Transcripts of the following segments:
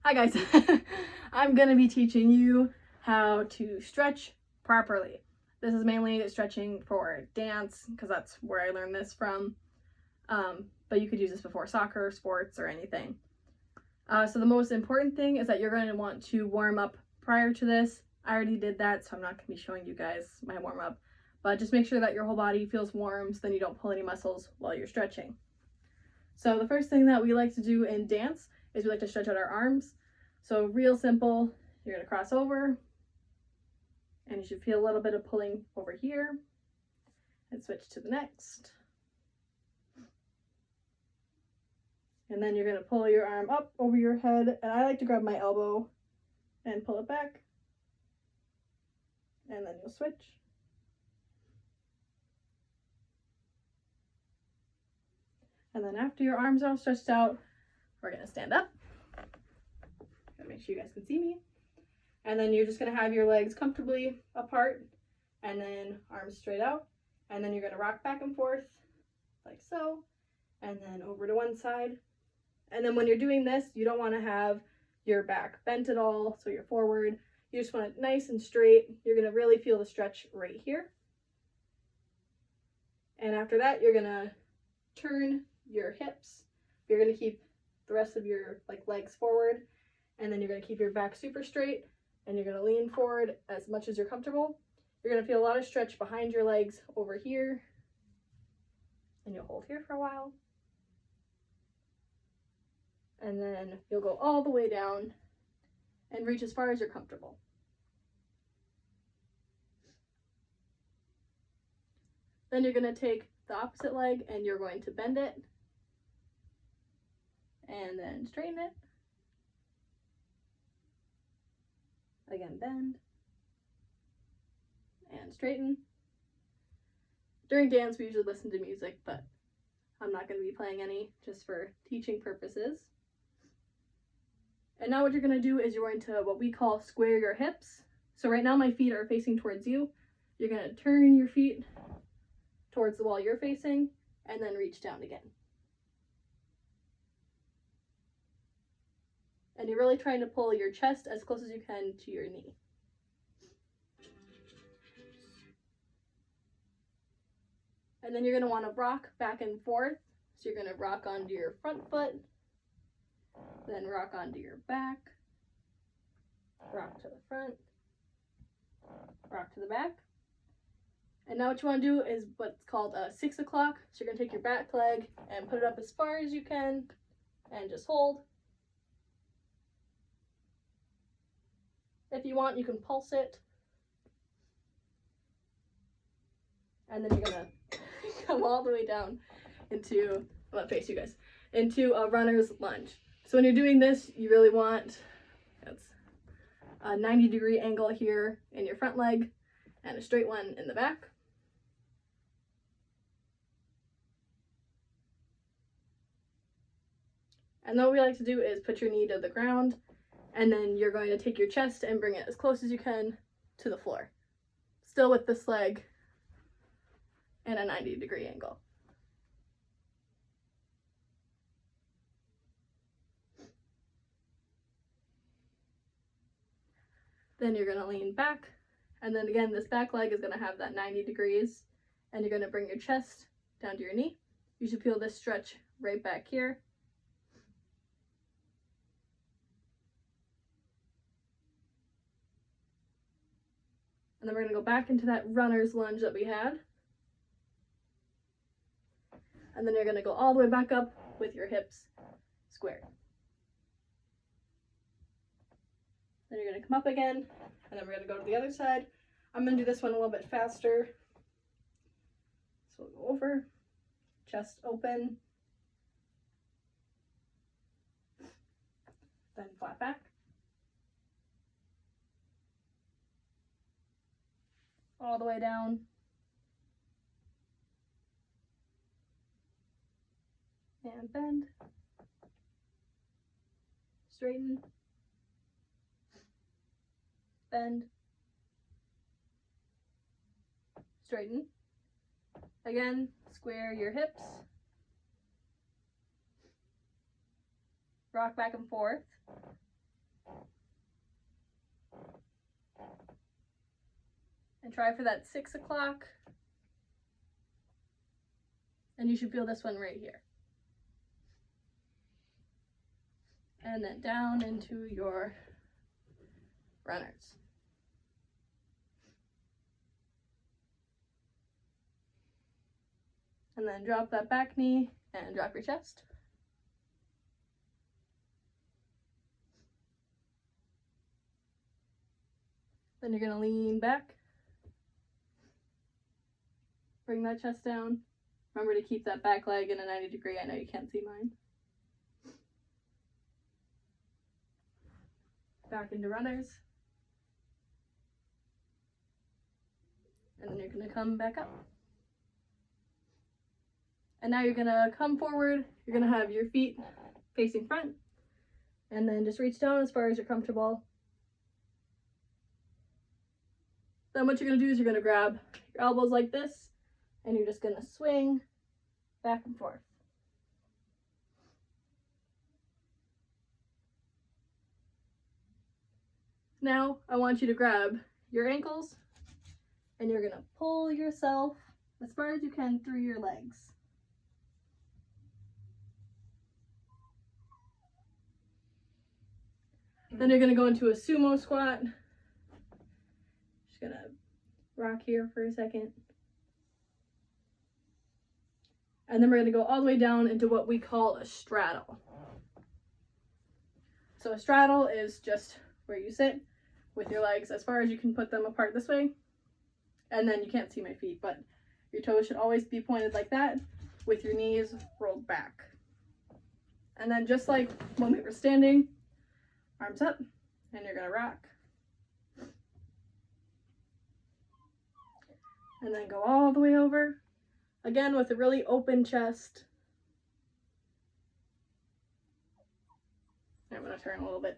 Hi guys, I'm going to be teaching you how to stretch properly. This is mainly stretching for dance because that's where I learned this from, but you could use this before soccer, sports, or anything. So the most important thing is that you're going to want to warm up prior to this. I already did that, so I'm not going to be showing you guys my warm up, but just make sure that your whole body feels warm so then you don't pull any muscles while you're stretching. So the first thing that we like to do in dance is we like to stretch out our arms. So real simple, you're going to cross over and you should feel a little bit of pulling over here and switch to the next. And then you're going to pull your arm up over your head, and I like to grab my elbow and pull it back. And then you'll switch. And then after your arms are all stretched out, we're going to stand up. Gotta make sure you guys can see me. And then you're just going to have your legs comfortably apart and then arms straight out. And then you're going to rock back and forth like so. And then over to one side. And then when you're doing this, you don't want to have your back bent at all, so you're forward. You just want it nice and straight. You're going to really feel the stretch right here. And after that, you're going to turn your hips. You're going to keep the rest of your legs forward, and then you're going to keep your back super straight, and you're going to lean forward as much as you're comfortable. You're going to feel a lot of stretch behind your legs over here, and you'll hold here for a while. And then you'll go all the way down and reach as far as you're comfortable. Then you're going to take the opposite leg and you're going to bend it and then straighten it. Again, bend and straighten. During dance, we usually listen to music, but I'm not going to be playing any just for teaching purposes. And now what you're going to do is you're going to what we call square your hips. So right now my feet are facing towards you. You're going to turn your feet towards the wall you're facing and then reach down again. And you're really trying to pull your chest as close as you can to your knee. And then you're going to want to rock back and forth. So you're going to rock onto your front foot, then rock onto your back, rock to the front, rock to the back. And now what you want to do is what's called a 6 o'clock. So you're going to take your back leg and put it up as far as you can and just hold. If you want, you can pulse it. And then you're going to come all the way down into, I'm going to face you guys, into a runner's lunge. So when you're doing this, you really want a 90-degree angle here in your front leg and a straight one in the back. And then what we like to do is put your knee to the ground, and then you're going to take your chest and bring it as close as you can to the floor. Still with this leg and a 90-degree angle. Then you're going to lean back, and then again this back leg is going to have that 90 degrees, and you're going to bring your chest down to your knee. You should feel this stretch right back here. And then we're going to go back into that runner's lunge that we had. And then you're going to go all the way back up with your hips squared. Then you're going to come up again, and then we're going to go to the other side. I'm going to do this one a little bit faster. So we'll go over, chest open, then flat back. All the way down. And bend. Straighten. Bend. Straighten. Again, square your hips. Rock back and forth. And try for that 6 o'clock. And you should feel this one right here. And then down into your runners. And then drop that back knee and drop your chest. Then you're going to lean back. Bring that chest down. Remember to keep that back leg in a 90 degree. I know you can't see mine. Back into runners. And then you're going to come back up. And now you're going to come forward. You're going to have your feet facing front. And then just reach down as far as you're comfortable. Then what you're going to do is you're going to grab your elbows like this. And you're just going to swing back and forth. Now I want you to grab your ankles and you're going to pull yourself as far as you can through your legs. Then you're going to go into a sumo squat. Just going to rock here for a second. And then we're going to go all the way down into what we call a straddle. So a straddle is just where you sit with your legs as far as you can put them apart this way. And then you can't see my feet, but your toes should always be pointed like that with your knees rolled back. And then just like when we were standing, arms up, and you're going to rock. And then go all the way over. Again, with a really open chest. I'm going to turn a little bit,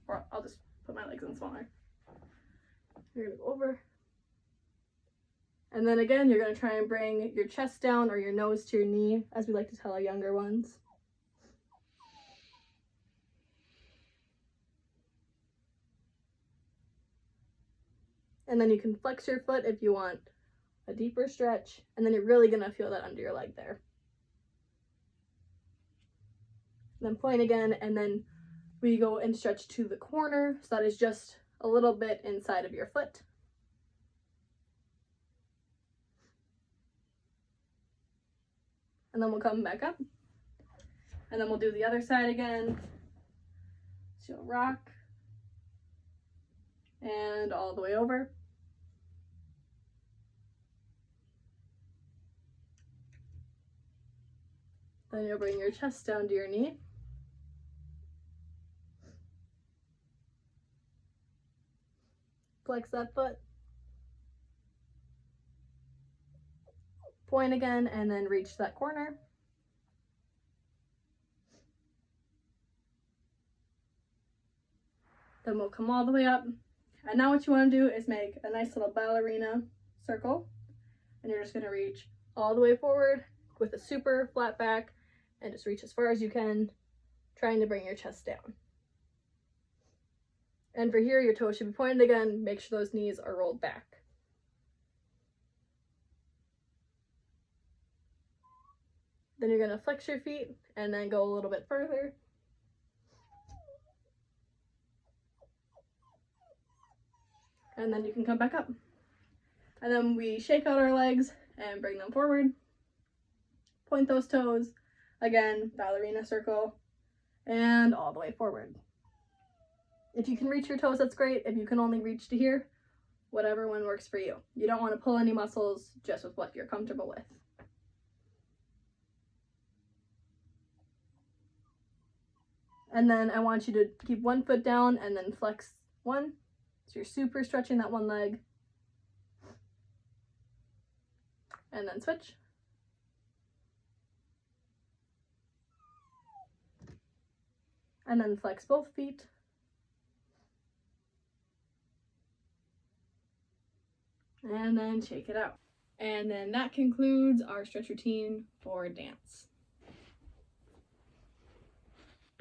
or I'll just put my legs in smaller. You're going to go over. And then again, you're going to try and bring your chest down or your nose to your knee, as we like to tell our younger ones. And then you can flex your foot if you want a deeper stretch, and then you're really going to feel that under your leg there. Then point again, and then we go and stretch to the corner, so that is just a little bit inside of your foot. And then we'll come back up, and then we'll do the other side again. So you'll rock, and all the way over. Then you'll bring your chest down to your knee. Flex that foot. Point again, and then reach that corner. Then we'll come all the way up. And now what you want to do is make a nice little ballerina circle. And you're just going to reach all the way forward with a super flat back. And just reach as far as you can, trying to bring your chest down. And for here, your toes should be pointed again. Make sure those knees are rolled back. Then you're going to flex your feet and then go a little bit further. And then you can come back up. And then we shake out our legs and bring them forward. Point those toes. Again, ballerina circle, and all the way forward. If you can reach your toes, that's great. If you can only reach to here, whatever one works for you. You don't want to pull any muscles, just with what you're comfortable with. And then I want you to keep one foot down and then flex one. So you're super stretching that one leg. And then switch. And then flex both feet. And then shake it out. And then that concludes our stretch routine for dance.